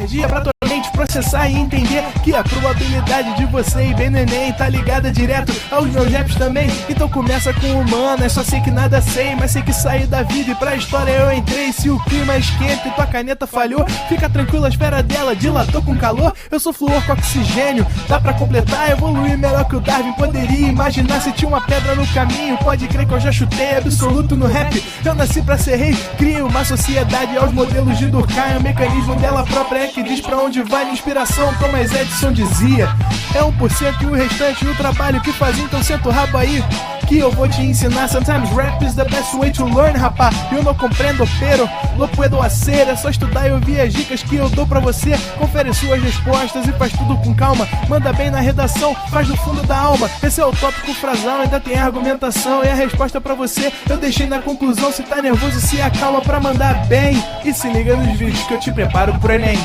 energia pra tua mente processar e entender que a probabilidade de você ir bem no Enem tá ligada direto aos meus raps também. Então começa com humanas, só sei que nada sei, mas sei que saí da vida e pra história eu entrei. Se o clima esquenta e tua caneta falhou, fica tranquilo, a esfera dela dilatou com calor. Eu sou flúor com oxigênio, dá pra completar, evoluir melhor que o Darwin poderia imaginar. Se tinha uma pedra no caminho, pode crer que eu já chutei absoluto no rap. Eu nasci pra ser rei, cria uma sociedade aos modelos de Durkheim. O mecanismo dela própria é que diz pra onde vai a inspiração. Thomas Edison dizia, é 1% e o restante o trabalho que faz. Então senta o rabo aí que eu vou te ensinar. Sometimes rap is the best way to learn, rapá. Eu não compreendo, pero não puedo hacer. É só estudar e ouvir as dicas que eu dou pra você. Confere suas respostas e faz tudo com calma. Manda bem na redação, faz do fundo da alma. Esse é o tópico frasal, ainda tem argumentação. E a resposta pra você eu deixei na conclusão. Se tá nervoso, se acalma pra mandar bem. E se liga nos vídeos que eu te preparo pro Enem.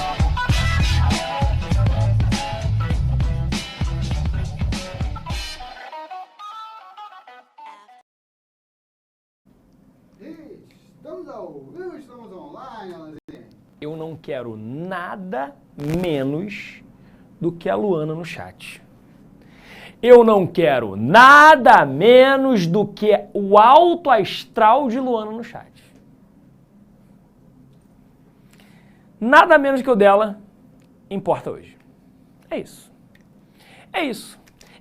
Estamos online. Eu não quero nada menos do que a Luana no chat. Eu não quero nada menos do que o alto astral de Luana no chat. Nada menos que o dela importa hoje. É isso. É isso.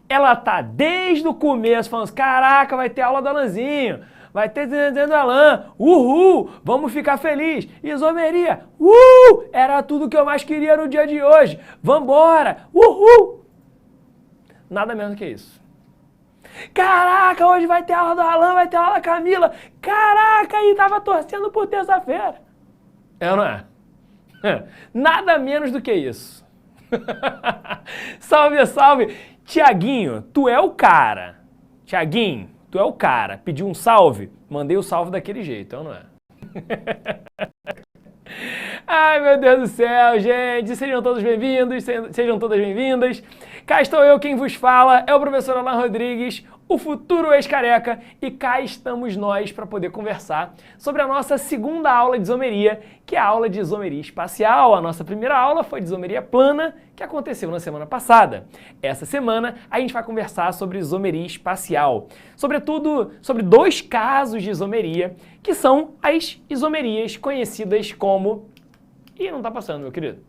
Ela tá desde o começo falando assim, caraca, vai ter aula do Alanzinho. Vai ter dentro Alan, uhul, vamos ficar felizes, isomeria, era tudo que eu mais queria no dia de hoje, vambora, uhul. Nada menos que isso. Caraca, hoje vai ter aula do Alan, vai ter aula da Camila, caraca, e tava torcendo por terça-feira. É ou não é? Nada menos do que isso. Salve, salve. Tiaguinho, tu é o cara. Tiaguinho. Tu é o cara, pediu um salve, mandei o salve daquele jeito, então não é? Ai, meu Deus do céu, gente, sejam todos bem-vindos, sejam todas bem-vindas. Cá estou eu, quem vos fala, é o professor Alan Rodrigues, o futuro ex-careca, e cá estamos nós para poder conversar sobre a nossa segunda aula de isomeria, que é a aula de isomeria espacial. A nossa primeira aula foi de isomeria plana, que aconteceu na semana passada. Essa semana a gente vai conversar sobre isomeria espacial, sobretudo sobre dois casos de isomeria, que são as isomerias conhecidas como... Ih, não tá passando, meu querido.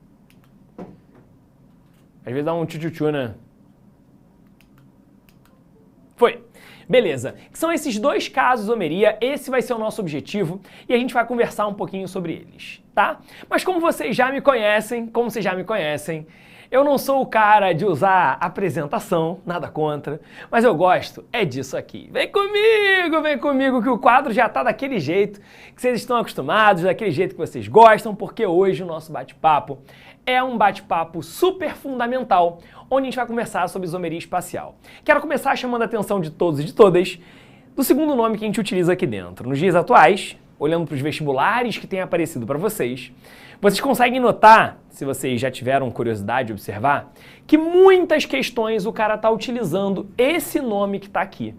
Às vezes dá um tchu-tchu-tchu, né? Foi. Beleza. São esses dois casos de isomeria, esse vai ser o nosso objetivo e a gente vai conversar um pouquinho sobre eles, tá? Mas como vocês já me conhecem, eu não sou o cara de usar apresentação, nada contra, mas eu gosto é disso aqui. Vem comigo, que o quadro já tá daquele jeito que vocês estão acostumados, daquele jeito que vocês gostam, porque hoje o nosso bate-papo é um bate-papo super fundamental, onde a gente vai conversar sobre isomeria espacial. Quero começar chamando a atenção de todos e de todas do segundo nome que a gente utiliza aqui dentro. Nos dias atuais, olhando para os vestibulares que têm aparecido para vocês, vocês conseguem notar, se vocês já tiveram curiosidade de observar, que muitas questões o cara está utilizando esse nome que está aqui.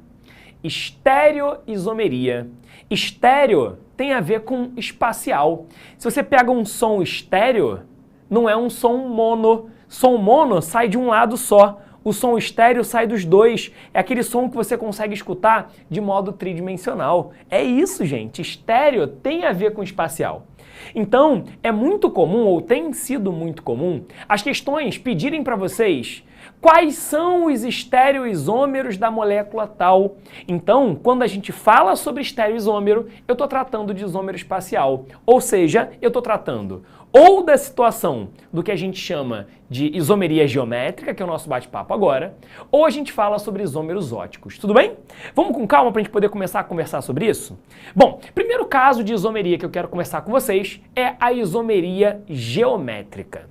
Estereoisomeria. Estéreo tem a ver com espacial. Se você pega um som estéreo, não é um som mono. Som mono sai de um lado só. O som estéreo sai dos dois. É aquele som que você consegue escutar de modo tridimensional. É isso, gente. Estéreo tem a ver com espacial. Então, é muito comum, ou tem sido muito comum, as questões pedirem para vocês quais são os estereoisômeros da molécula tal. Então, quando a gente fala sobre estereoisômero, eu estou tratando de isômero espacial. Ou seja, eu estou tratando ou da situação do que a gente chama de isomeria geométrica, que é o nosso bate-papo agora, ou a gente fala sobre isômeros óticos. Tudo bem? Vamos com calma para a gente poder começar a conversar sobre isso? Bom, primeiro caso de isomeria que eu quero conversar com vocês é a isomeria geométrica.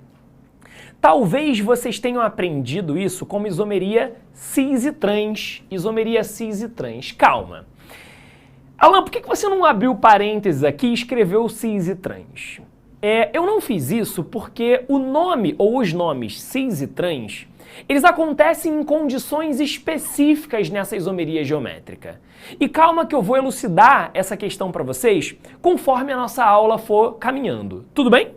Talvez vocês tenham aprendido isso como isomeria cis e trans. Isomeria cis e trans. Calma. Alan, por que você não abriu parênteses aqui e escreveu cis e trans? Eu não fiz isso porque o nome ou os nomes cis e trans Eles acontecem em condições específicas nessa isomeria geométrica. E calma que eu vou elucidar essa questão para vocês conforme a nossa aula for caminhando. Tudo bem?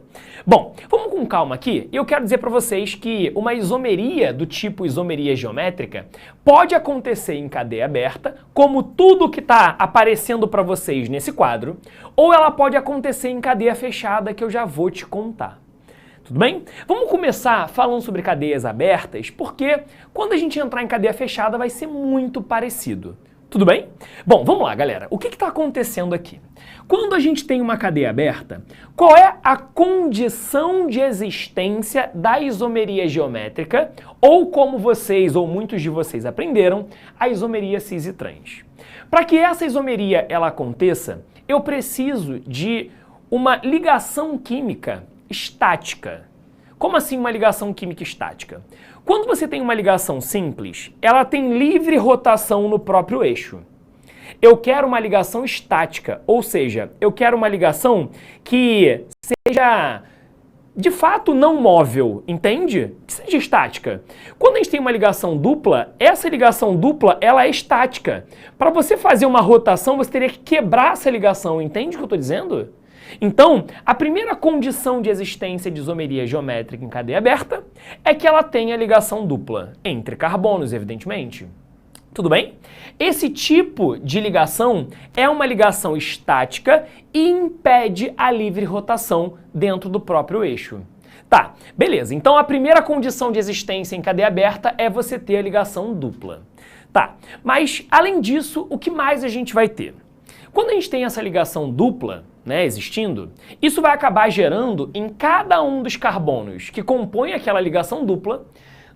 Bom, vamos com calma aqui. Eu quero dizer para vocês que uma isomeria do tipo isomeria geométrica pode acontecer em cadeia aberta, como tudo que está aparecendo para vocês nesse quadro, ou ela pode acontecer em cadeia fechada, que eu já vou te contar. Tudo bem? Vamos começar falando sobre cadeias abertas, porque quando a gente entrar em cadeia fechada vai ser muito parecido. Tudo bem? Bom, vamos lá, galera. O que está acontecendo aqui? Quando a gente tem uma cadeia aberta, qual é a condição de existência da isomeria geométrica, ou como vocês, ou muitos de vocês aprenderam, a isomeria cis e trans? Para que essa isomeria ela aconteça, eu preciso de uma ligação química estática. Como assim uma ligação química estática? Quando você tem uma ligação simples, ela tem livre rotação no próprio eixo. Eu quero uma ligação estática, ou seja, eu quero uma ligação que seja de fato não móvel, entende? Que seja estática. Quando a gente tem uma ligação dupla, essa ligação dupla ela é estática. Para você fazer uma rotação, você teria que quebrar essa ligação, entende o que eu estou dizendo? Então, a primeira condição de existência de isomeria geométrica em cadeia aberta é que ela tenha ligação dupla, entre carbonos, evidentemente. Tudo bem? Esse tipo de ligação é uma ligação estática e impede a livre rotação dentro do próprio eixo. Tá, beleza. Então, a primeira condição de existência em cadeia aberta é você ter a ligação dupla. Tá, mas além disso, o que mais a gente vai ter? Quando a gente tem essa ligação dupla, existindo, isso vai acabar gerando em cada um dos carbonos que compõem aquela ligação dupla,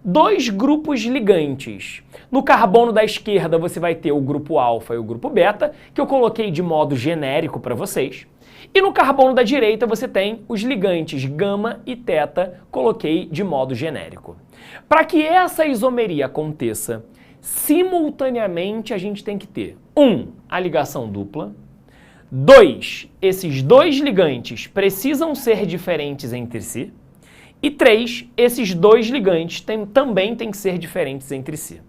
dois grupos ligantes. No carbono da esquerda você vai ter o grupo alfa e o grupo beta, que eu coloquei de modo genérico para vocês. E no carbono da direita você tem os ligantes gama e teta, coloquei de modo genérico. Para que essa isomeria aconteça, simultaneamente a gente tem que ter 1. A ligação dupla. 2. Esses dois ligantes precisam ser diferentes entre si. E 3. Esses dois ligantes também têm que ser diferentes entre si.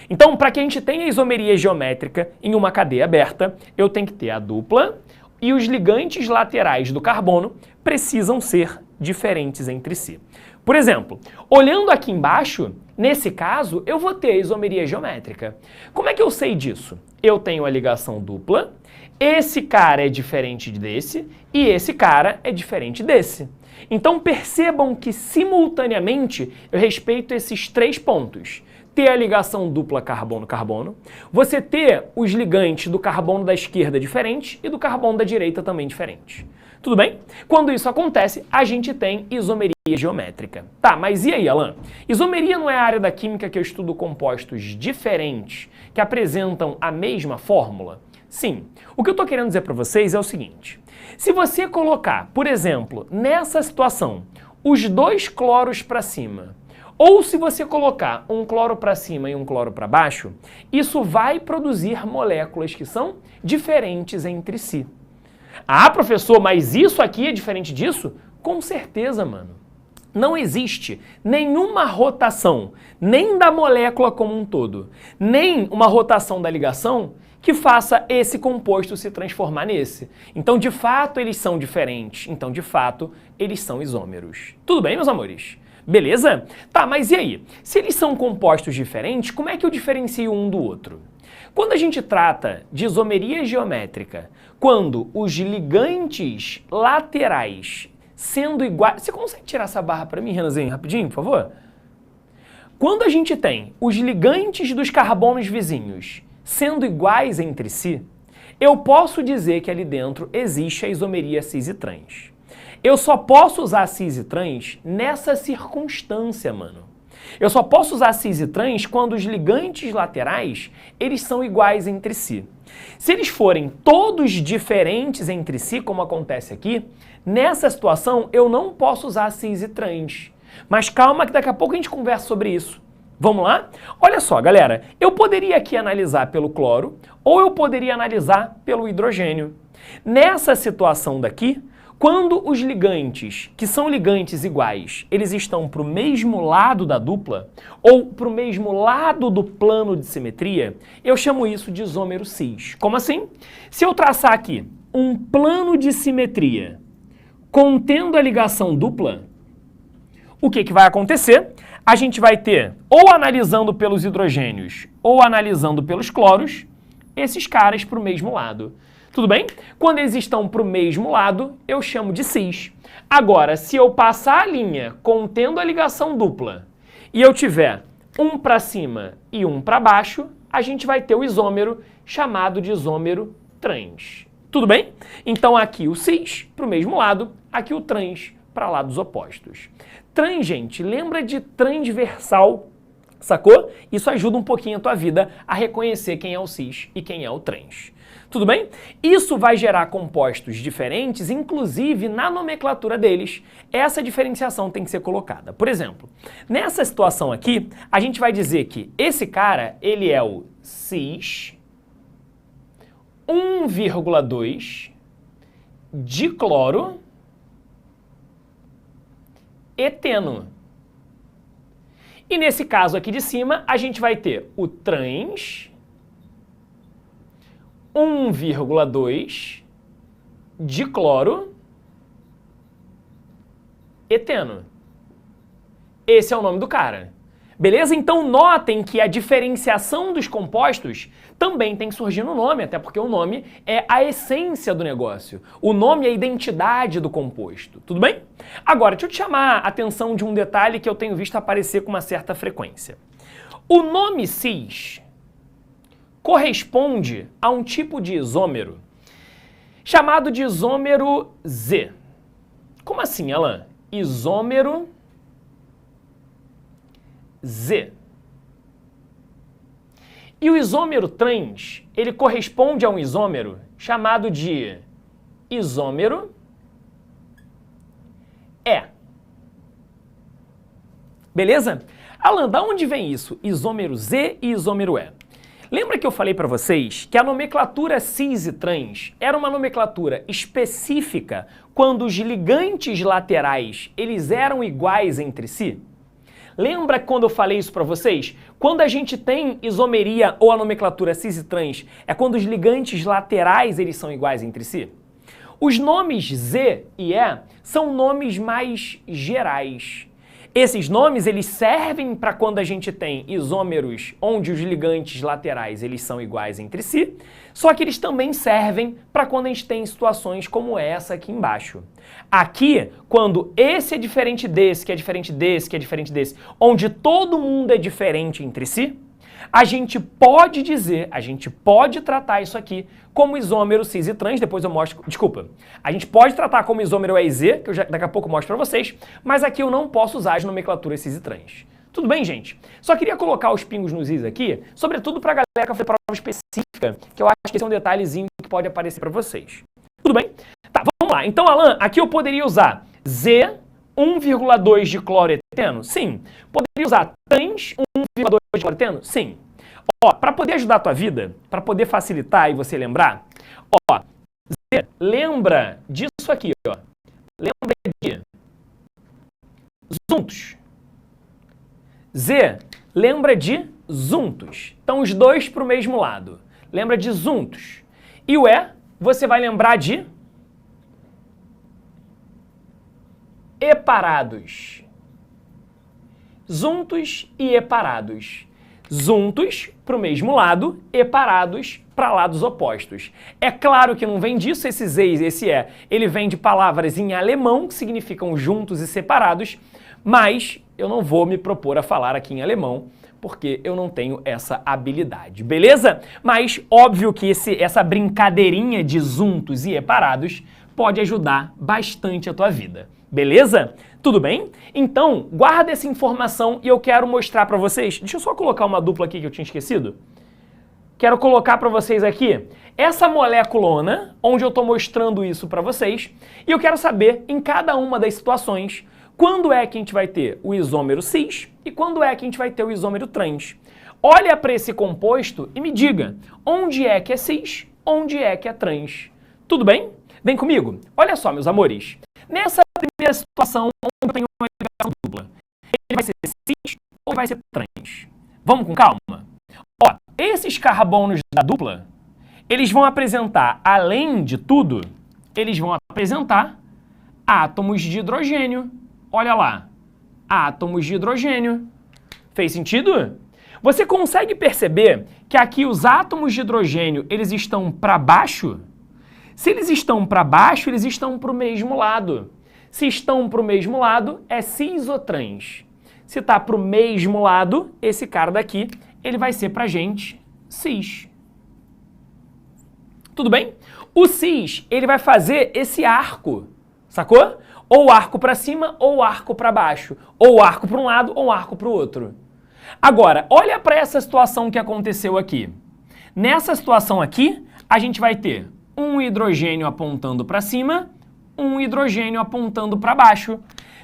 Então, para que a gente tenha isomeria geométrica em uma cadeia aberta, eu tenho que ter a dupla e os ligantes laterais do carbono precisam ser diferentes entre si. Por exemplo, olhando aqui embaixo, nesse caso, eu vou ter a isomeria geométrica. Como é que eu sei disso? Eu tenho a ligação dupla, esse cara é diferente desse e esse cara é diferente desse. Então percebam que simultaneamente eu respeito esses 3 pontos. Ter a ligação dupla carbono-carbono, você ter os ligantes do carbono da esquerda diferentes e do carbono da direita também diferentes. Tudo bem? Quando isso acontece, a gente tem isomeria geométrica. Tá, mas e aí, Alan? Isomeria não é a área da química que eu estudo compostos diferentes que apresentam a mesma fórmula? Sim. O que eu estou querendo dizer para vocês é o seguinte. Se você colocar, por exemplo, nessa situação, os 2 cloros para cima, ou se você colocar um cloro para cima e um cloro para baixo, isso vai produzir moléculas que são diferentes entre si. Ah, professor, mas isso aqui é diferente disso? Com certeza, mano. Não existe nenhuma rotação, nem da molécula como um todo, nem uma rotação da ligação que faça esse composto se transformar nesse. Então, de fato, eles são diferentes. Então, de fato, eles são isômeros. Tudo bem, meus amores? Beleza? Tá, mas e aí? Se eles são compostos diferentes, como é que eu diferencio um do outro? Quando a gente trata de isomeria geométrica, quando os ligantes laterais sendo iguais... Você consegue tirar essa barra para mim, Renanzinho, rapidinho, por favor? Quando a gente tem os ligantes dos carbonos vizinhos sendo iguais entre si, eu posso dizer que ali dentro existe a isomeria cis e trans. Eu só posso usar cis e trans nessa circunstância, mano. Eu só posso usar cis e trans quando os ligantes laterais, eles são iguais entre si. Se eles forem todos diferentes entre si, como acontece aqui, nessa situação eu não posso usar cis e trans. Mas calma que daqui a pouco a gente conversa sobre isso. Vamos lá? Olha só, galera, eu poderia aqui analisar pelo cloro ou eu poderia analisar pelo hidrogênio. Nessa situação daqui, Quando os ligantes, que são ligantes iguais, eles estão para o mesmo lado da dupla, ou para o mesmo lado do plano de simetria, eu chamo isso de isômero cis. Como assim? Se eu traçar aqui um plano de simetria contendo a ligação dupla, o que vai acontecer? A gente vai ter, ou analisando pelos hidrogênios, ou analisando pelos cloros, esses caras para o mesmo lado. Tudo bem? Quando eles estão para o mesmo lado, eu chamo de cis. Agora, se eu passar a linha contendo a ligação dupla e eu tiver um para cima e um para baixo, a gente vai ter o isômero chamado de isômero trans. Tudo bem? Então aqui o cis para o mesmo lado, aqui o trans para lados opostos. Trans, gente, lembra de transversal, sacou? Isso ajuda um pouquinho a tua vida a reconhecer quem é o cis e quem é o trans. Tudo bem? Isso vai gerar compostos diferentes, inclusive na nomenclatura deles, essa diferenciação tem que ser colocada. Por exemplo, nessa situação aqui, a gente vai dizer que esse cara, ele é o cis 1,2 dicloro eteno. E nesse caso aqui de cima, a gente vai ter o trans 1,2 dicloro eteno. Esse é o nome do cara. Beleza? Então notem que a diferenciação dos compostos também tem que surgir no nome, até porque o nome é a essência do negócio. O nome é a identidade do composto. Tudo bem? Agora, deixa eu te chamar a atenção de um detalhe que eu tenho visto aparecer com uma certa frequência. O nome cis corresponde a um tipo de isômero chamado de isômero Z. Como assim, Alan? Isômero Z. E o isômero trans, ele corresponde a um isômero chamado de isômero E. Beleza? Alan, da onde vem isso? Isômero Z e isômero E. Lembra que eu falei para vocês que a nomenclatura cis e trans era uma nomenclatura específica quando os ligantes laterais eles eram iguais entre si? Lembra quando eu falei isso para vocês? Quando a gente tem isomeria ou a nomenclatura cis e trans, é quando os ligantes laterais eles são iguais entre si? Os nomes Z e E são nomes mais gerais. Esses nomes eles servem para quando a gente tem isômeros onde os ligantes laterais eles são iguais entre si, só que eles também servem para quando a gente tem situações como essa aqui embaixo. Aqui, quando esse é diferente desse, que é diferente desse, que é diferente desse, onde todo mundo é diferente entre si, a gente pode dizer, a gente pode tratar isso aqui como isômero cis e trans, depois eu mostro, desculpa, a gente pode tratar como isômero E e Z, que eu daqui a pouco mostro para vocês, mas aqui eu não posso usar as nomenclaturas cis e trans. Tudo bem, gente? Só queria colocar os pingos nos is aqui, sobretudo para a galera que vai fazer prova específica, que eu acho que esse é um detalhezinho que pode aparecer para vocês. Tudo bem? Tá, vamos lá. Então, Alan, aqui eu poderia usar Z 1,2 de cloroeteno? Sim. Poderia usar trans 1,2 de cloroeteno? Sim. Ó, para poder ajudar a tua vida, para poder facilitar e você lembrar, ó, Z, lembra disso aqui, ó. Lembra de juntos. Z, lembra de juntos. Então, os dois para o mesmo lado. Lembra de juntos. E o E, você vai lembrar de eparados. Juntos e eparados. Juntos para o mesmo lado, eparados para lados opostos. É claro que não vem disso esse Z e esse E. Ele vem de palavras em alemão que significam juntos e separados, mas eu não vou me propor a falar aqui em alemão, porque eu não tenho essa habilidade, beleza? Mas óbvio que essa brincadeirinha de juntos e eparados pode ajudar bastante a tua vida, beleza? Tudo bem? Então, guarda essa informação e eu quero mostrar para vocês. Deixa eu só colocar uma dupla aqui que eu tinha esquecido. Quero colocar para vocês aqui essa moleculona, onde eu estou mostrando isso para vocês, e eu quero saber, em cada uma das situações, quando é que a gente vai ter o isômero cis e quando é que a gente vai ter o isômero trans. Olha para esse composto e me diga onde é que é cis, onde é que é trans. Tudo bem? Vem comigo? Olha só, meus amores. Nessa primeira situação, onde eu tenho uma ligação dupla, ele vai ser cis ou vai ser trans? Vamos com calma? Ó, esses carbonos da dupla, eles vão apresentar, além de tudo, eles vão apresentar átomos de hidrogênio. Olha lá, átomos de hidrogênio. Fez sentido? Você consegue perceber que aqui os átomos de hidrogênio, eles estão para baixo? Se eles estão para baixo, eles estão para o mesmo lado. Se estão para o mesmo lado, é cis ou trans. Se está para o mesmo lado, esse cara daqui, ele vai ser para a gente cis. Tudo bem? O cis, ele vai fazer esse arco, sacou? Ou arco para cima, ou arco para baixo. Ou arco para um lado, ou arco para o outro. Agora, olha para essa situação que aconteceu aqui. Nessa situação aqui, a gente vai ter um hidrogênio apontando para cima, um hidrogênio apontando para baixo.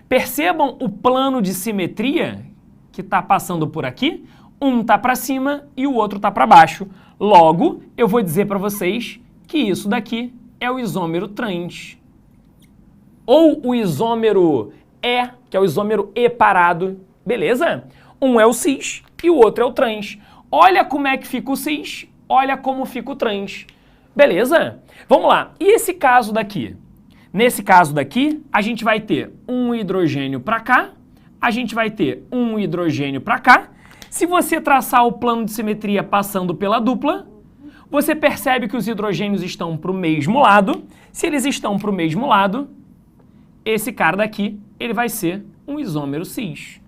Percebam o plano de simetria que está passando por aqui? Um está para cima e o outro está para baixo. Logo, eu vou dizer para vocês que isso daqui é o isômero trans. Ou o isômero E, que é o isômero E parado. Beleza? Um é o cis e o outro é o trans. Olha como é que fica o cis, olha como fica o trans. Beleza? Vamos lá. E esse caso daqui? Nesse caso daqui, a gente vai ter um hidrogênio para cá, a gente vai ter um hidrogênio para cá. Se você traçar o plano de simetria passando pela dupla, você percebe que os hidrogênios estão para o mesmo lado. Se eles estão para o mesmo lado, esse cara daqui, ele vai ser um isômero cis.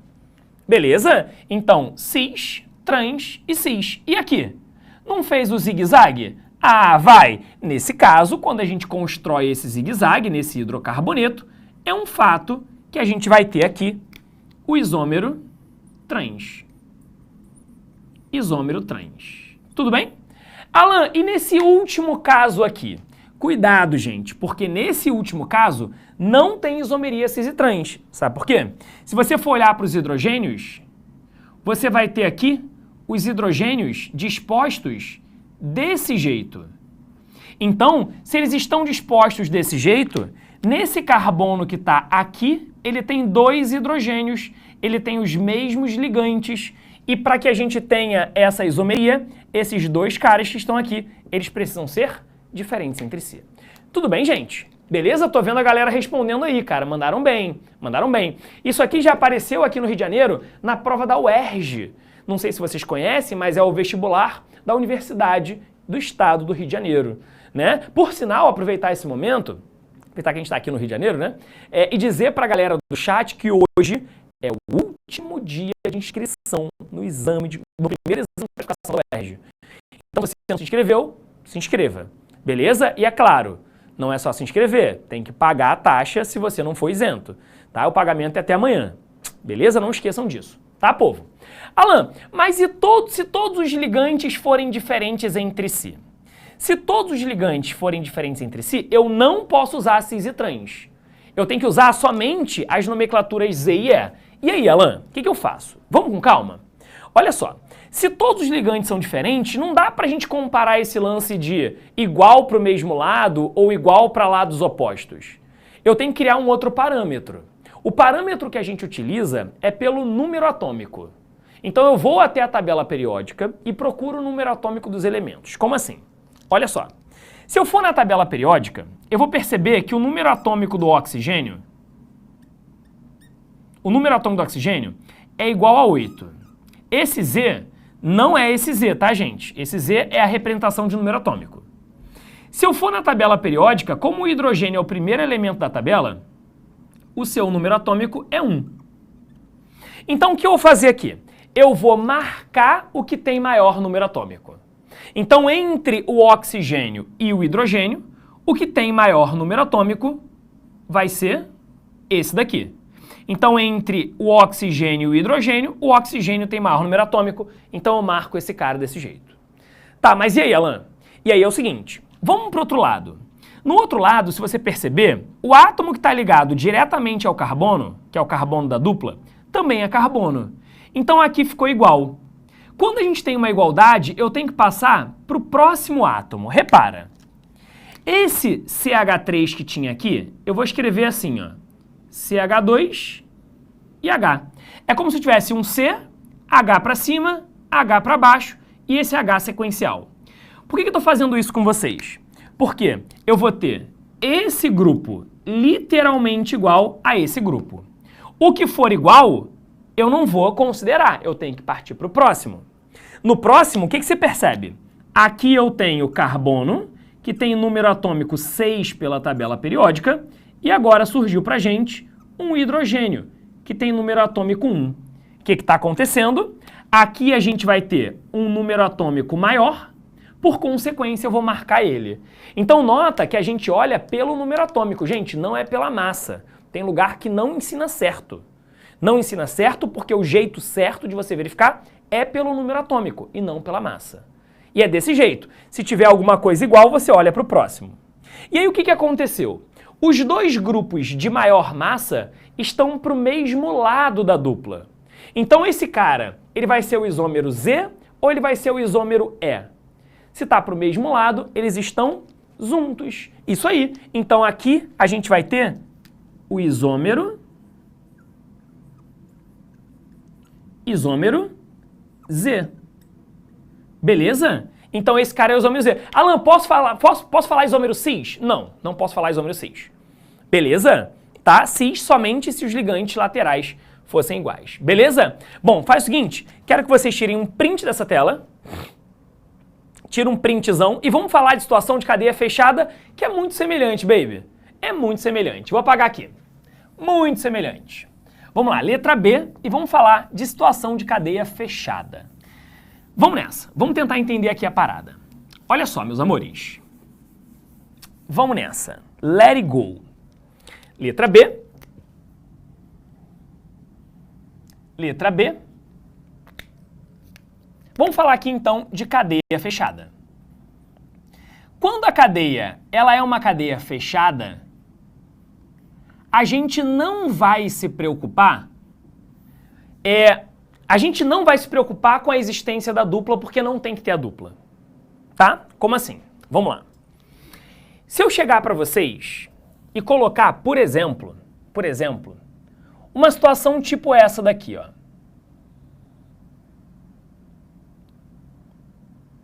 Beleza? Então, cis, trans e cis. E aqui? Não fez o zigue-zague? Ah, vai! Nesse caso, quando a gente constrói esse zigue-zague, nesse hidrocarboneto, é um fato que a gente vai ter aqui o isômero trans. Isômero trans. Tudo bem? Alan, e nesse último caso aqui? Cuidado, gente, porque nesse último caso não tem isomeria cis e trans. Sabe por quê? Se você for olhar para os hidrogênios, você vai ter aqui os hidrogênios dispostos desse jeito. Então, se eles estão dispostos desse jeito, nesse carbono que está aqui, ele tem dois hidrogênios, ele tem os mesmos ligantes, e para que a gente tenha essa isomeria, esses dois caras que estão aqui, eles precisam ser diferentes entre si. Tudo bem, gente? Beleza? Tô vendo a galera respondendo aí, cara. Mandaram bem, mandaram bem. Isso aqui já apareceu aqui no Rio de Janeiro na prova da UERJ. Não sei se vocês conhecem, mas é o vestibular da Universidade do Estado do Rio de Janeiro, né? Por sinal, aproveitar esse momento, aproveitar que a gente está aqui no Rio de Janeiro, né? E dizer para a galera do chat que hoje é o último dia de inscrição no exame, no primeiro exame de classificação da UERJ. Então, se você não se inscreveu, se inscreva. Beleza? E é claro, não é só se inscrever, tem que pagar a taxa se você não for isento, tá? O pagamento é até amanhã, beleza? Não esqueçam disso, tá, povo? Alan, mas se todos os ligantes forem diferentes entre si? Se todos os ligantes forem diferentes entre si, eu não posso usar cis e trans. Eu tenho que usar somente as nomenclaturas Z e E. E aí, Alan, o que eu faço? Vamos com calma? Olha só. Se todos os ligantes são diferentes, não dá pra gente comparar esse lance de igual para o mesmo lado ou igual para lados opostos. Eu tenho que criar um outro parâmetro. O parâmetro que a gente utiliza é pelo número atômico. Então eu vou até a tabela periódica e procuro o número atômico dos elementos. Como assim? Olha só. Se eu for na tabela periódica, eu vou perceber que o número atômico do oxigênio, é igual a 8. Esse Z não é esse Z, tá, gente? Esse Z é a representação de número atômico. Se eu for na tabela periódica, como o hidrogênio é o primeiro elemento da tabela, o seu número atômico é 1. Então, o que eu vou fazer aqui? Eu vou marcar o que tem maior número atômico. Então, entre o oxigênio e o hidrogênio, o que tem maior número atômico vai ser esse daqui. Então, entre o oxigênio e o oxigênio tem maior número atômico, então eu marco esse cara desse jeito. Tá, mas e aí, Alan? E aí é o seguinte, vamos para o outro lado. No outro lado, se você perceber, o átomo que está ligado diretamente ao carbono, que é o carbono da dupla, também é carbono. Então aqui ficou igual. Quando a gente tem uma igualdade, eu tenho que passar para o próximo átomo. Repara, Esse CH3 que tinha aqui, eu vou escrever assim, ó, CH2 e H. É como se eu tivesse um C, H para cima, H para baixo e esse H sequencial. Por que eu estou fazendo isso com vocês? Porque eu vou ter esse grupo literalmente igual a esse grupo. O que for igual, eu não vou considerar, eu tenho que partir para o próximo. No próximo, o que você percebe? Aqui eu tenho carbono, que tem número atômico 6 pela tabela periódica, e agora surgiu para a gente um hidrogênio, que tem número atômico 1. O que está acontecendo? Aqui a gente vai ter um número atômico maior, por consequência eu vou marcar ele. Então nota que a gente olha pelo número atômico, gente, não é pela massa. Tem lugar que não ensina certo. Não ensina certo porque o jeito certo de você verificar é pelo número atômico e não pela massa. E é desse jeito. Se tiver alguma coisa igual, você olha para o próximo. E aí o que aconteceu? Os dois grupos de maior massa estão para o mesmo lado da dupla. Então esse cara, ele vai ser o isômero Z ou ele vai ser o isômero E? Se está para o mesmo lado, eles estão juntos. Isso aí. Então aqui a gente vai ter o isômero Z. Beleza? Então esse cara é o isômero Z. Alan, posso falar isômero cis? Não, não posso falar isômero cis. Beleza? Tá? Cis somente se os ligantes laterais fossem iguais. Beleza? Bom, faz o seguinte, quero que vocês tirem um print dessa tela. Tira um printzão e vamos falar de situação de cadeia fechada, que é muito semelhante, baby. É muito semelhante. Vou apagar aqui. Muito semelhante. Vamos lá, letra B, e vamos falar de situação de cadeia fechada. Vamos nessa. Vamos tentar entender aqui a parada. Olha só, meus amores. Vamos nessa. Let it go. Letra B. Letra B. Vamos falar aqui, então, de cadeia fechada. Quando a cadeia ela é uma cadeia fechada, a gente não vai se preocupar com a existência da dupla, porque não tem que ter a dupla. Tá? Como assim? Vamos lá. Se eu chegar para vocês e colocar, por exemplo, uma situação tipo essa daqui, ó.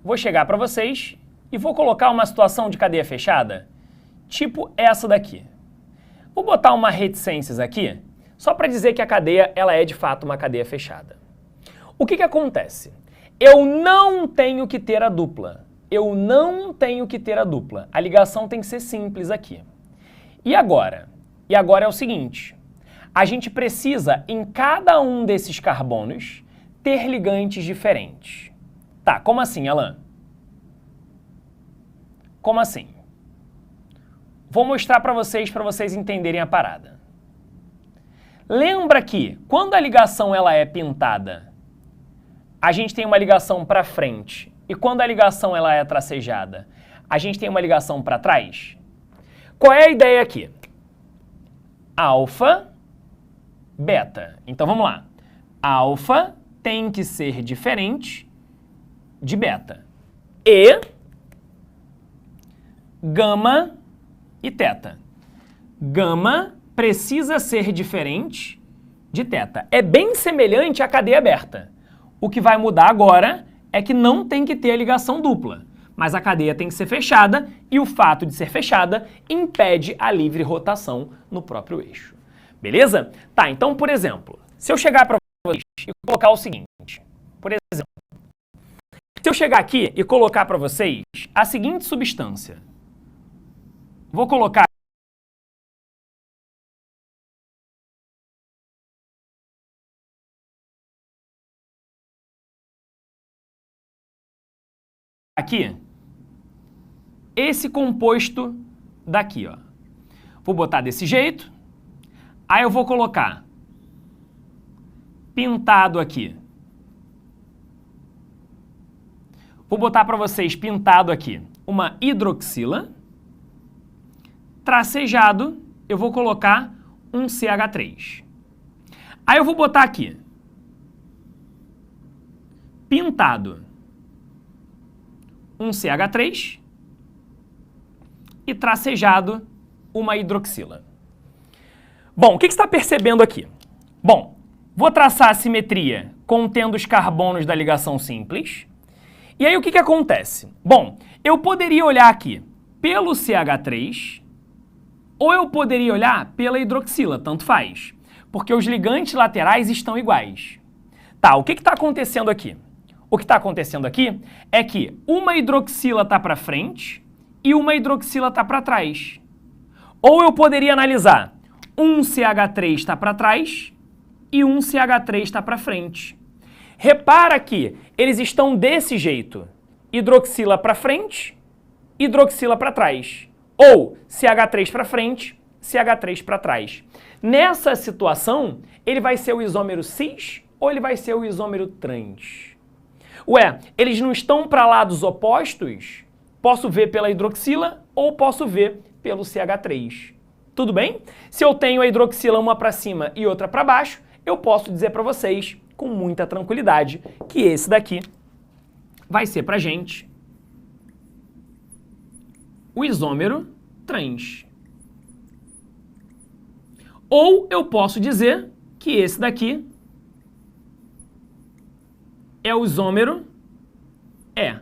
Vou chegar para vocês e vou colocar uma situação de cadeia fechada, tipo essa daqui. Vou botar uma reticências aqui, só para dizer que a cadeia ela é de fato uma cadeia fechada. O que acontece? Eu não tenho que ter a dupla. Eu não tenho que ter a dupla. A ligação tem que ser simples aqui. E agora? E agora é o seguinte, a gente precisa, em cada um desses carbonos, ter ligantes diferentes. Tá, como assim, Alan? Como assim? Vou mostrar para vocês entenderem a parada. Lembra que, quando a ligação ela é pintada, a gente tem uma ligação para frente, e quando a ligação ela é tracejada, a gente tem uma ligação para trás? Qual é a ideia aqui? Alfa, beta. Então vamos lá. Alfa tem que ser diferente de beta. E gama e teta. Gama precisa ser diferente de teta. É bem semelhante à cadeia aberta. O que vai mudar agora é que não tem que ter a ligação dupla, mas a cadeia tem que ser fechada e o fato de ser fechada impede a livre rotação no próprio eixo. Beleza? Tá, então, por exemplo, se eu chegar para vocês e colocar o seguinte, por exemplo, se eu chegar aqui e colocar para vocês a seguinte substância, vou colocar aqui esse composto daqui, ó. Vou botar desse jeito, aí eu vou colocar pintado aqui. Vou botar para vocês pintado aqui uma hidroxila. Tracejado, eu vou colocar um CH3. Aí eu vou botar aqui pintado um CH3. e tracejado uma hidroxila. Bom, o que você está percebendo aqui? Bom, vou traçar a simetria contendo os carbonos da ligação simples. E aí o que acontece? Bom, eu poderia olhar aqui pelo CH3 ou eu poderia olhar pela hidroxila, tanto faz, porque os ligantes laterais estão iguais. Tá, o que está acontecendo aqui? O que está acontecendo aqui é que uma hidroxila está para frente e uma hidroxila está para trás. Ou eu poderia analisar, um CH3 está para trás e um CH3 está para frente. Repara que eles estão desse jeito, hidroxila para frente, hidroxila para trás. Ou CH3 para frente, CH3 para trás. Nessa situação, ele vai ser o isômero cis ou ele vai ser o isômero trans? Ué, eles não estão para lados opostos? Posso ver pela hidroxila ou posso ver pelo CH3. Tudo bem? Se eu tenho a hidroxila uma para cima e outra para baixo, eu posso dizer para vocês com muita tranquilidade que esse daqui vai ser para gente o isômero trans. Ou eu posso dizer que esse daqui é o isômero E.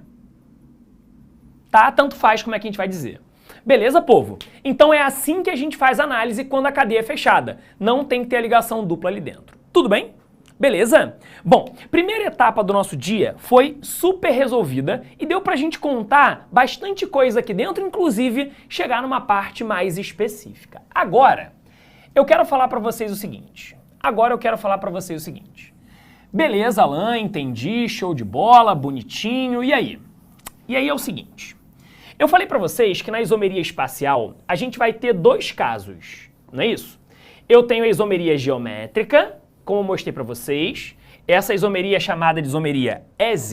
Tá? Tanto faz como é que a gente vai dizer. Beleza, povo? Então é assim que a gente faz análise quando a cadeia é fechada. Não tem que ter a ligação dupla ali dentro. Tudo bem? Beleza? Bom, primeira etapa do nosso dia foi super resolvida e deu pra gente contar bastante coisa aqui dentro, inclusive chegar numa parte mais específica. Agora, eu quero falar pra vocês o seguinte. Beleza, Alan, entendi, show de bola, bonitinho, e aí? E aí é o seguinte. Eu falei para vocês que na isomeria espacial a gente vai ter dois casos, não é isso? Eu tenho a isomeria geométrica, como eu mostrei para vocês, essa isomeria é chamada de isomeria EZ,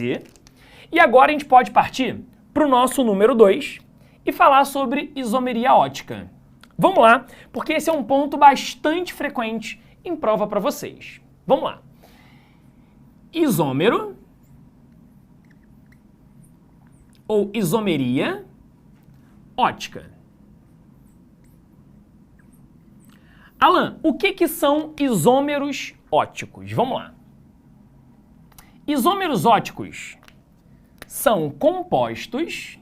e agora a gente pode partir para o nosso número 2 e falar sobre isomeria ótica. Vamos lá, porque esse é um ponto bastante frequente em prova para vocês. Vamos lá. Isômero ou isomeria ótica. Alan, o que são isômeros óticos? Vamos lá. Isômeros óticos são compostos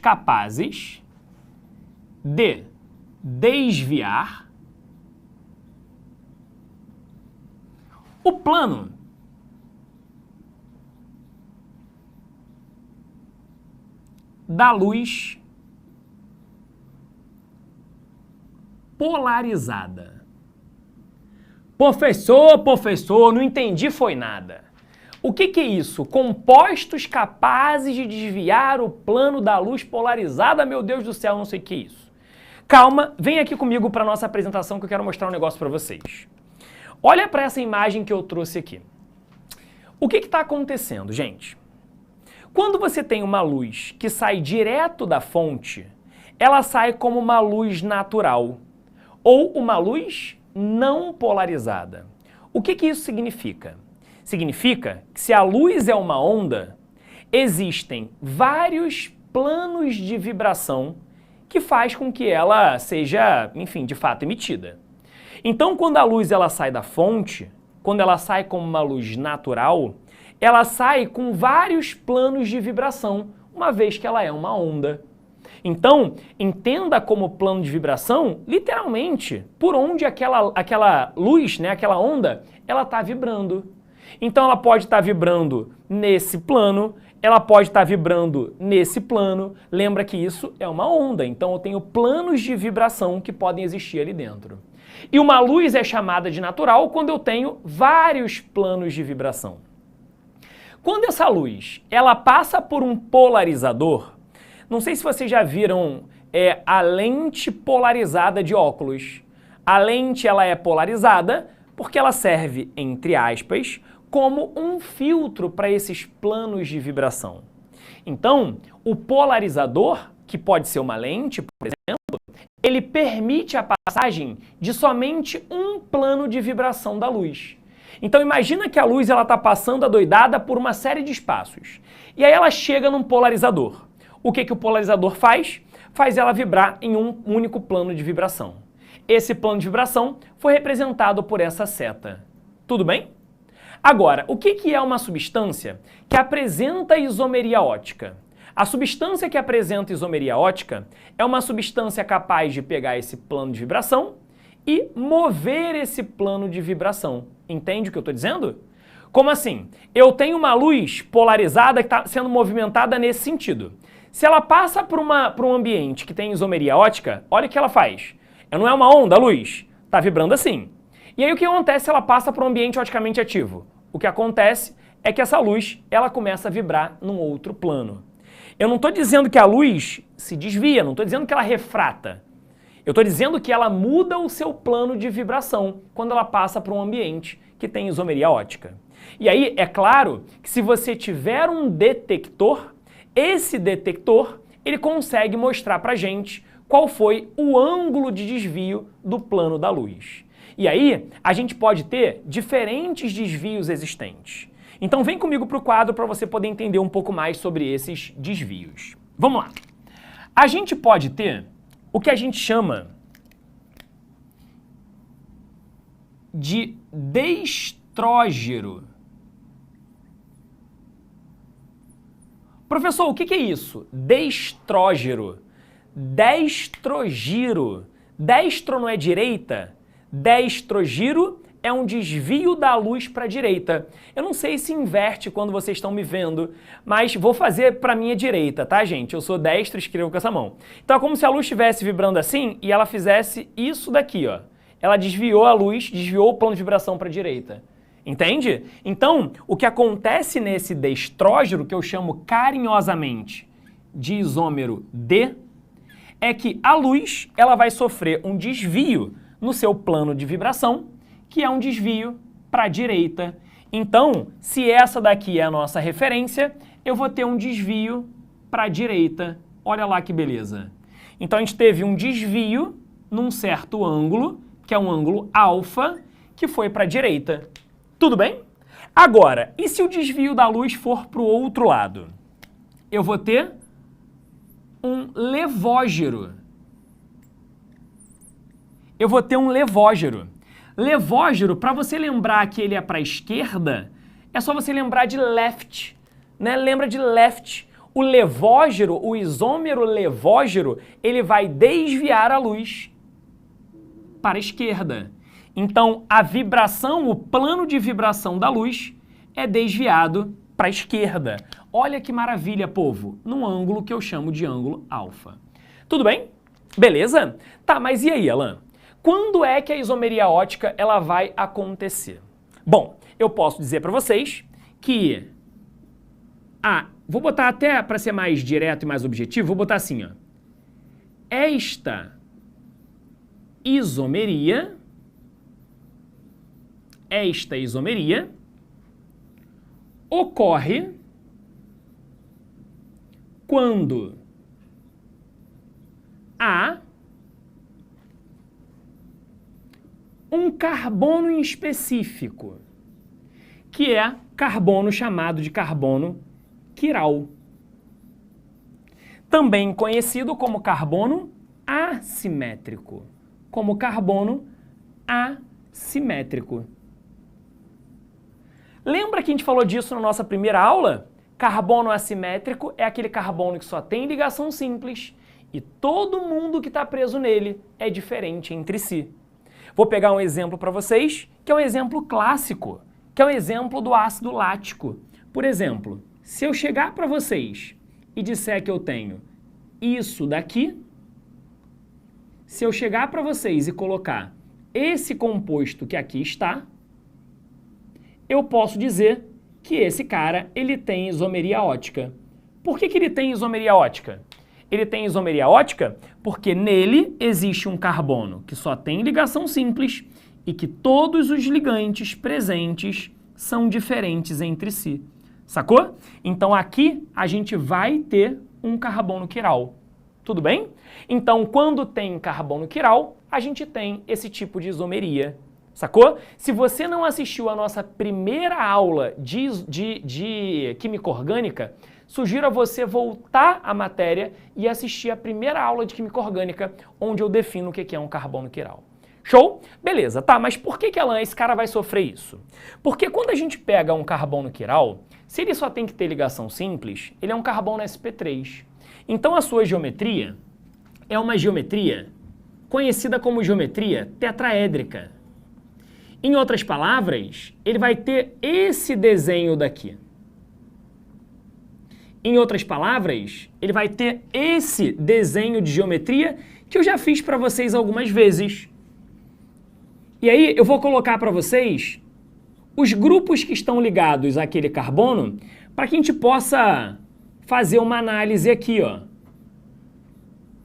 capazes de desviar o plano da luz polarizada. Professor, não entendi foi nada. O que é isso? Compostos capazes de desviar o plano da luz polarizada? Meu Deus do céu, não sei o que é isso. Calma, vem aqui comigo para a nossa apresentação que eu quero mostrar um negócio para vocês. Olha para essa imagem que eu trouxe aqui. O que está acontecendo, gente? Quando você tem uma luz que sai direto da fonte, ela sai como uma luz natural ou uma luz não polarizada. O que isso significa? Significa que se a luz é uma onda, existem vários planos de vibração que faz com que ela seja, enfim, de fato emitida. Então, quando a luz ela sai da fonte, quando ela sai como uma luz natural, ela sai com vários planos de vibração, uma vez que ela é uma onda. Então, entenda como plano de vibração, literalmente, por onde aquela luz, né, aquela onda, ela está vibrando. Então, ela pode estar vibrando nesse plano, ela pode estar vibrando nesse plano. Lembra que isso é uma onda, então eu tenho planos de vibração que podem existir ali dentro. E uma luz é chamada de natural quando eu tenho vários planos de vibração. Quando essa luz ela passa por um polarizador, não sei se vocês já viram a lente polarizada de óculos. A lente ela é polarizada porque ela serve, entre aspas, como um filtro para esses planos de vibração. Então, o polarizador, que pode ser uma lente, por exemplo, ele permite a passagem de somente um plano de vibração da luz. Então imagina que a luz está passando adoidada por uma série de espaços. E aí ela chega num polarizador. O que o polarizador faz? Faz ela vibrar em um único plano de vibração. Esse plano de vibração foi representado por essa seta. Tudo bem? Agora, o que é uma substância que apresenta isomeria ótica? A substância que apresenta isomeria ótica é uma substância capaz de pegar esse plano de vibração e mover esse plano de vibração. Entende o que eu estou dizendo? Como assim? Eu tenho uma luz polarizada que está sendo movimentada nesse sentido. Se ela passa por um ambiente que tem isomeria ótica, olha o que ela faz. Não é uma onda a luz? Está vibrando assim. E aí o que acontece se ela passa por um ambiente oticamente ativo? O que acontece é que essa luz ela começa a vibrar num outro plano. Eu não estou dizendo que a luz se desvia, não estou dizendo que ela refrata. Eu estou dizendo que ela muda o seu plano de vibração quando ela passa por um ambiente que tem isomeria ótica. E aí, é claro que se você tiver um detector, esse detector ele consegue mostrar para a gente qual foi o ângulo de desvio do plano da luz. E aí, a gente pode ter diferentes desvios existentes. Então vem comigo para o quadro para você poder entender um pouco mais sobre esses desvios. Vamos lá. A gente pode ter o que a gente chama de destrógero. Professor, o que é isso? Destrógero. Destrogiro. Destro não é direita? Destrogiro é um desvio da luz para a direita. Eu não sei se inverte quando vocês estão me vendo, mas vou fazer para a minha direita, tá, gente? Eu sou destro e escrevo com essa mão. Então é como se a luz estivesse vibrando assim e ela fizesse isso daqui, ó. Ela desviou a luz, desviou o plano de vibração para a direita. Entende? Então, o que acontece nesse destrógero, que eu chamo carinhosamente de isômero D, é que a luz ela vai sofrer um desvio no seu plano de vibração, que é um desvio para a direita. Então, se essa daqui é a nossa referência, eu vou ter um desvio para a direita. Olha lá que beleza. Então, a gente teve um desvio num certo ângulo, que é um ângulo alfa, que foi para a direita. Tudo bem? Agora, e se o desvio da luz for para o outro lado? Eu vou ter um levógero. Eu vou ter um levógero. Levógero, para você lembrar que ele é para a esquerda, é só você lembrar de left, né? Lembra de left. O levógero, o isômero levógero, ele vai desviar a luz para a esquerda. Então, a vibração, o plano de vibração da luz é desviado para a esquerda. Olha que maravilha, povo, num ângulo que eu chamo de ângulo alfa. Tudo bem? Beleza? Tá, mas e aí, Alan? Quando é que a isomeria ótica ela vai acontecer? Bom, eu posso dizer para vocês que... vou botar até para ser mais direto e mais objetivo, vou botar assim, ó. Esta isomeria ocorre quando há um carbono em específico, que é carbono chamado de carbono quiral, também conhecido como carbono assimétrico, Lembra que a gente falou disso na nossa primeira aula? Carbono assimétrico é aquele carbono que só tem ligação simples e todo mundo que está preso nele é diferente entre si. Vou pegar um exemplo para vocês, que é um exemplo clássico, que é um exemplo do ácido lático. Por exemplo, se eu chegar para vocês e disser que eu tenho isso daqui, se eu chegar para vocês e colocar esse composto que aqui está, eu posso dizer que esse cara ele tem isomeria ótica. Por que ele tem isomeria ótica? Ele tem isomeria ótica porque nele existe um carbono que só tem ligação simples e que todos os ligantes presentes são diferentes entre si. Sacou? Então aqui a gente vai ter um carbono quiral. Tudo bem? Então, quando tem carbono quiral, a gente tem esse tipo de isomeria. Sacou? Se você não assistiu a nossa primeira aula de química orgânica, sugiro a você voltar à matéria e assistir a primeira aula de química orgânica, onde eu defino o que é um carbono quiral. Show? Beleza, tá, mas por que Alan, esse cara vai sofrer isso? Porque quando a gente pega um carbono quiral, se ele só tem que ter ligação simples, ele é um carbono sp3. Então a sua geometria é uma geometria conhecida como geometria tetraédrica. Em outras palavras, ele vai ter esse desenho daqui. Em outras palavras, ele vai ter esse desenho de geometria que eu já fiz para vocês algumas vezes. E aí eu vou colocar para vocês os grupos que estão ligados àquele carbono para que a gente possa fazer uma análise aqui, ó.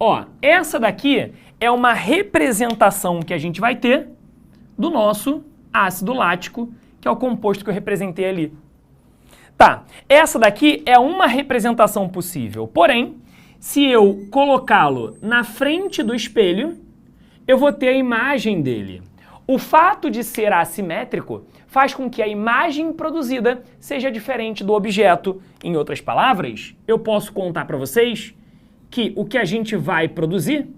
Ó, essa daqui é uma representação que a gente vai ter do nosso ácido lático, que é o composto que eu representei ali. Tá, essa daqui é uma representação possível, porém, se eu colocá-lo na frente do espelho, eu vou ter a imagem dele. O fato de ser assimétrico faz com que a imagem produzida seja diferente do objeto. Em outras palavras, eu posso contar para vocês que o que a gente vai produzir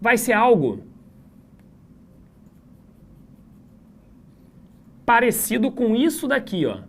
vai ser algo parecido com isso daqui, ó.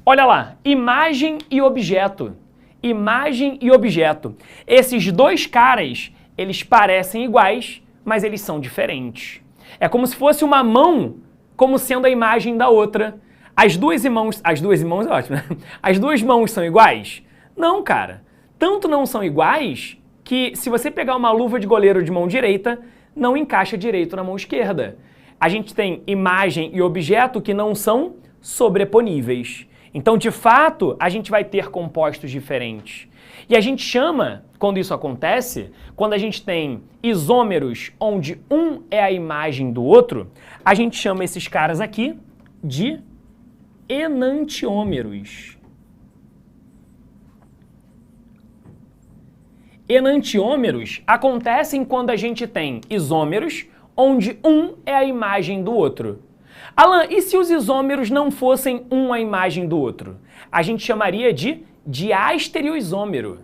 Olha lá, imagem e objeto. Imagem e objeto. Esses dois caras, eles parecem iguais, mas eles são diferentes. É como se fosse uma mão como sendo a imagem da outra. As duas mãos é ótimo, né? As duas mãos são iguais? Não, cara. Tanto não são iguais que se você pegar uma luva de goleiro de mão direita, não encaixa direito na mão esquerda. A gente tem imagem e objeto que não são sobreponíveis. Então, de fato, a gente vai ter compostos diferentes. E a gente chama, quando isso acontece, quando a gente tem isômeros onde um é a imagem do outro, a gente chama esses caras aqui de enantiômeros. Enantiômeros acontecem quando a gente tem isômeros onde um é a imagem do outro. Alan, e se os isômeros não fossem um a imagem do outro? A gente chamaria de diastereoisômero.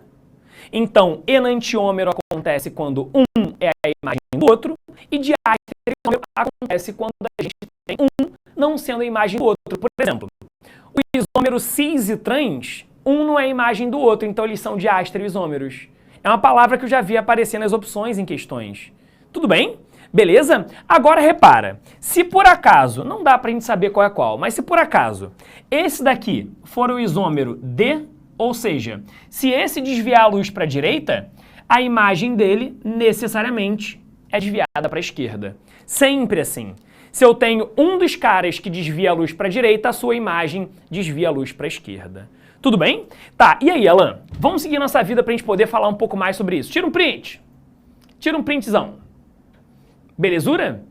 Então, enantiômero acontece quando um é a imagem do outro e diastereoisômero acontece quando a gente tem um não sendo a imagem do outro. Por exemplo, o isômero cis e trans, um não é a imagem do outro, então eles são diastereoisômeros. É uma palavra que eu já vi aparecer nas opções em questões. Tudo bem? Beleza? Agora repara, se por acaso, não dá pra gente saber qual é qual, mas se por acaso esse daqui for o isômero D, ou seja, se esse desviar a luz para a direita, a imagem dele necessariamente é desviada para a esquerda. Sempre assim. Se eu tenho um dos caras que desvia a luz para a direita, a sua imagem desvia a luz para a esquerda. Tudo bem? Tá, e aí, Alan? Vamos seguir nossa vida pra gente poder falar um pouco mais sobre isso. Tira um print. Tira um printzão. Belezura?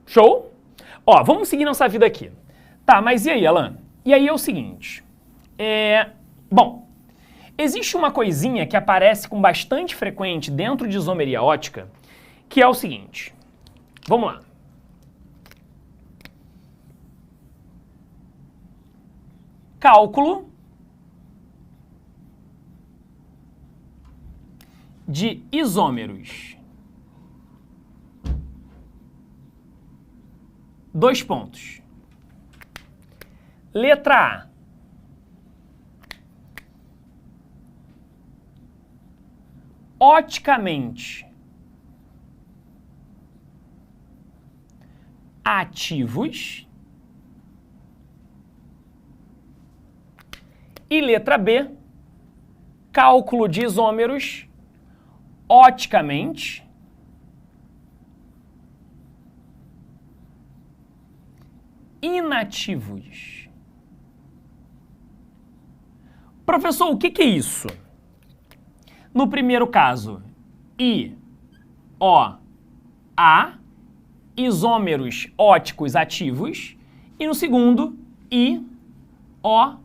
Show? Ó, vamos seguir nossa vida aqui. Tá, mas e aí, Alan? E aí é o seguinte. Bom, existe uma coisinha que aparece com bastante frequente dentro de isomeria ótica, que é o seguinte. Vamos lá. Cálculo de isômeros. 2 pontos. Letra A. Oticamente ativos. E letra B. Cálculo de isômeros oticamente inativos. Professor, o que é isso? No primeiro caso, I-O-A, isômeros óticos ativos, E no segundo, I, O,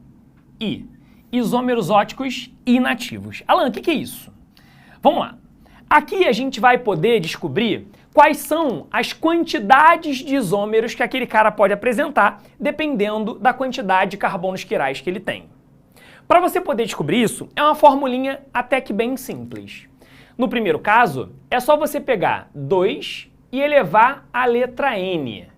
I. Isômeros óticos inativos. Alan, o que é isso? Vamos lá. Aqui a gente vai poder descobrir quais são as quantidades de isômeros que aquele cara pode apresentar, dependendo da quantidade de carbonos quirais que ele tem. Para você poder descobrir isso, é uma formulinha até que bem simples. No primeiro caso, é só você pegar 2 e elevar a letra N.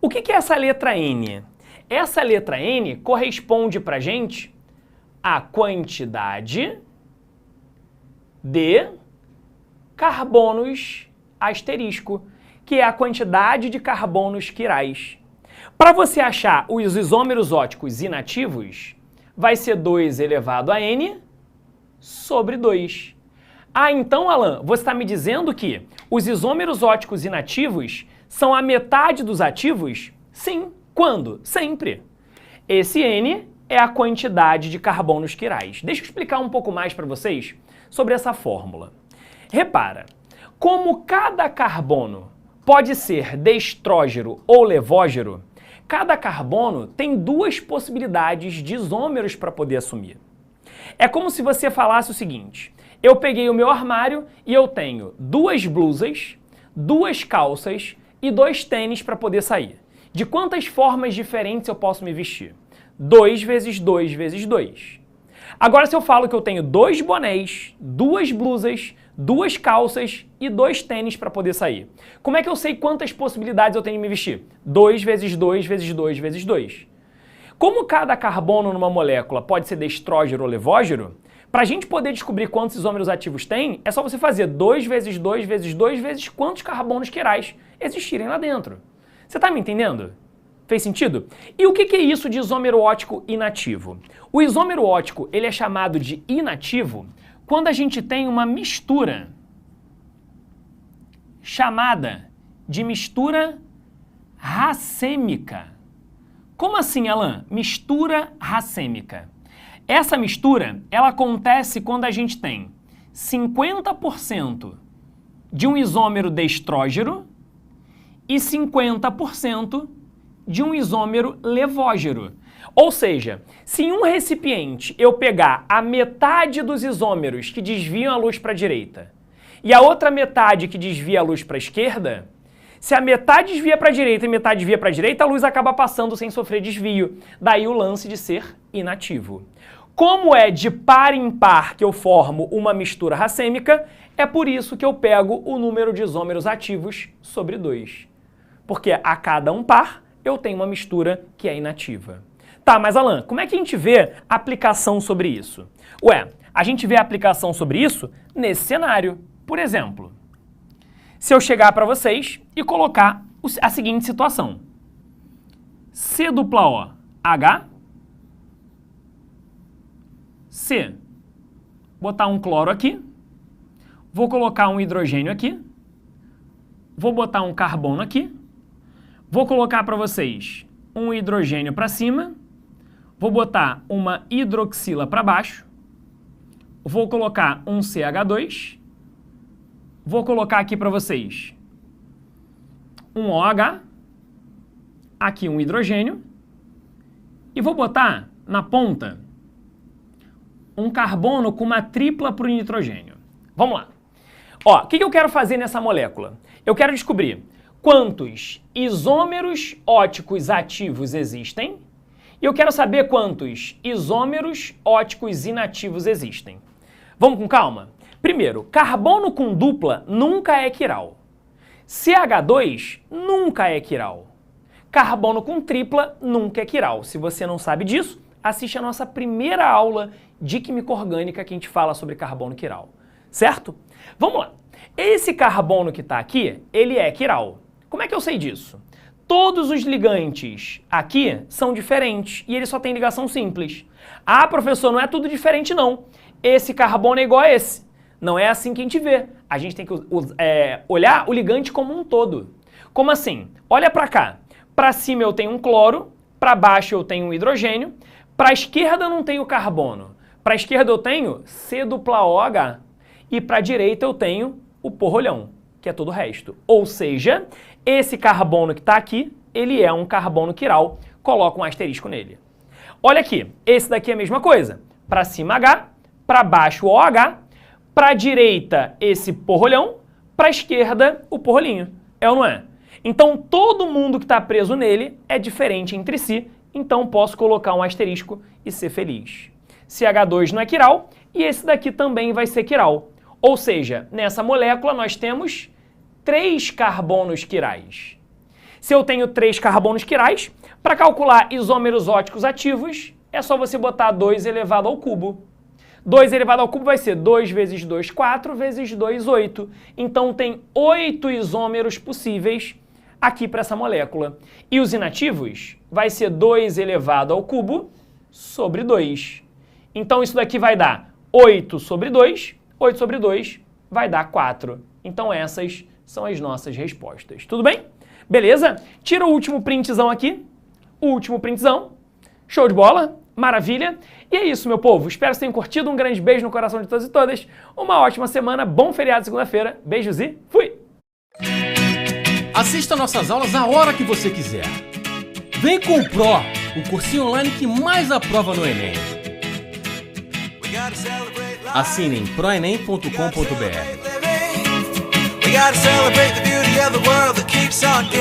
O que é essa letra N? Essa letra N corresponde para a gente a quantidade de carbonos asterisco, que é a quantidade de carbonos quirais. Para você achar os isômeros óticos inativos, vai ser 2 elevado a N sobre 2. Ah, então, Alan, você está me dizendo que os isômeros óticos inativos são a metade dos ativos? Sim. Quando? Sempre. Esse N é a quantidade de carbonos quirais. Deixa eu explicar um pouco mais para vocês sobre essa fórmula. Repara, como cada carbono pode ser destrógeno ou levógeno, cada carbono tem 2 possibilidades de isômeros para poder assumir. É como se você falasse o seguinte: eu peguei o meu armário e eu tenho 2 blusas, 2 calças e 2 tênis para poder sair. De quantas formas diferentes eu posso me vestir? 2 vezes 2 vezes 2. Agora, se eu falo que eu tenho 2 bonés, 2 blusas, 2 calças e 2 tênis para poder sair, como é que eu sei quantas possibilidades eu tenho de me vestir? 2 vezes 2 vezes 2 vezes 2. Como cada carbono numa molécula pode ser destrógeno ou levógeno, para a gente poder descobrir quantos isômeros ativos tem, é só você fazer 2 vezes 2 vezes 2 vezes quantos carbonos quirais existirem lá dentro. Você está me entendendo? Fez sentido? E o que é isso de isômero ótico inativo? O isômero ótico ele é chamado de inativo quando a gente tem uma mistura chamada de mistura racêmica. Como assim, Alan? Mistura racêmica. Essa mistura ela acontece quando a gente tem 50% de um isômero destrógeno e 50% de um isômero levógeno. Ou seja, se em um recipiente eu pegar a metade dos isômeros que desviam a luz para a direita e a outra metade que desvia a luz para a esquerda, se a metade desvia para a direita e a metade desvia para a direita, a luz acaba passando sem sofrer desvio. Daí o lance de ser inativo. Como é de par em par que eu formo uma mistura racêmica, é por isso que eu pego o número de isômeros ativos sobre 2. Porque a cada um par, eu tenho uma mistura que é inativa. Tá, mas Alan, como é que a gente vê a aplicação sobre isso? Ué, a gente vê a aplicação sobre isso nesse cenário. Por exemplo, se eu chegar para vocês e colocar a seguinte situação. COOH, C. Botar um cloro aqui. Vou colocar um hidrogênio aqui. Vou botar um carbono aqui. Vou colocar para vocês um hidrogênio para cima. Vou botar uma hidroxila para baixo. Vou colocar um CH2. Vou colocar aqui para vocês um OH. Aqui um hidrogênio. E vou botar na ponta um carbono com uma tripla para o nitrogênio. Vamos lá. Ó, o que eu quero fazer nessa molécula? Eu quero descobrir quantos isômeros óticos ativos existem e eu quero saber quantos isômeros óticos inativos existem. Vamos com calma? Primeiro, carbono com dupla nunca é quiral. CH2 nunca é quiral. Carbono com tripla nunca é quiral. Se você não sabe disso, assiste a nossa primeira aula de química orgânica que a gente fala sobre carbono quiral. Certo? Vamos lá. Esse carbono que está aqui, ele é quiral. Como é que eu sei disso? Todos os ligantes aqui são diferentes e eles só têm ligação simples. Ah, professor, não é tudo diferente não. Esse carbono é igual a esse. Não é assim que a gente vê. A gente tem que olhar o ligante como um todo. Como assim? Olha para cá. Para cima eu tenho um cloro, para baixo eu tenho um hidrogênio, para a esquerda eu não tenho carbono. Para a esquerda eu tenho COOH e para a direita eu tenho o porrolhão, que é todo o resto. Ou seja, esse carbono que está aqui ele é um carbono quiral, coloca um asterisco nele. Olha aqui, esse daqui é a mesma coisa. Para cima H, para baixo OH, para a direita esse porrolhão, para a esquerda o porrolinho. É ou não é? Então todo mundo que está preso nele é diferente entre si, então posso colocar um asterisco e ser feliz. CH2 não é quiral e esse daqui também vai ser quiral. Ou seja, nessa molécula nós temos 3 carbonos quirais. Se eu tenho 3 carbonos quirais, para calcular isômeros óticos ativos, é só você botar 2 elevado ao cubo. 2 elevado ao cubo vai ser 2 vezes 2, 4, vezes 2, 8. Então tem 8 isômeros possíveis aqui para essa molécula. E os inativos vai ser 2 elevado ao cubo sobre 2. Então isso daqui vai dar 8 sobre 2, 8 sobre 2 vai dar 4. Então essas são as nossas respostas. Tudo bem? Beleza? Tira o último printzão aqui. O último printzão. Show de bola? Maravilha. E é isso, meu povo. Espero que vocês tenham curtido. Um grande beijo no coração de todos e todas. Uma ótima semana. Bom feriado segunda-feira. Beijos e fui! Assista nossas aulas a hora que você quiser. Vem com o Pro, o cursinho online que mais aprova no Enem. Assine em proenem.com.br. We gotta celebrate the beauty of the world that keeps on giving.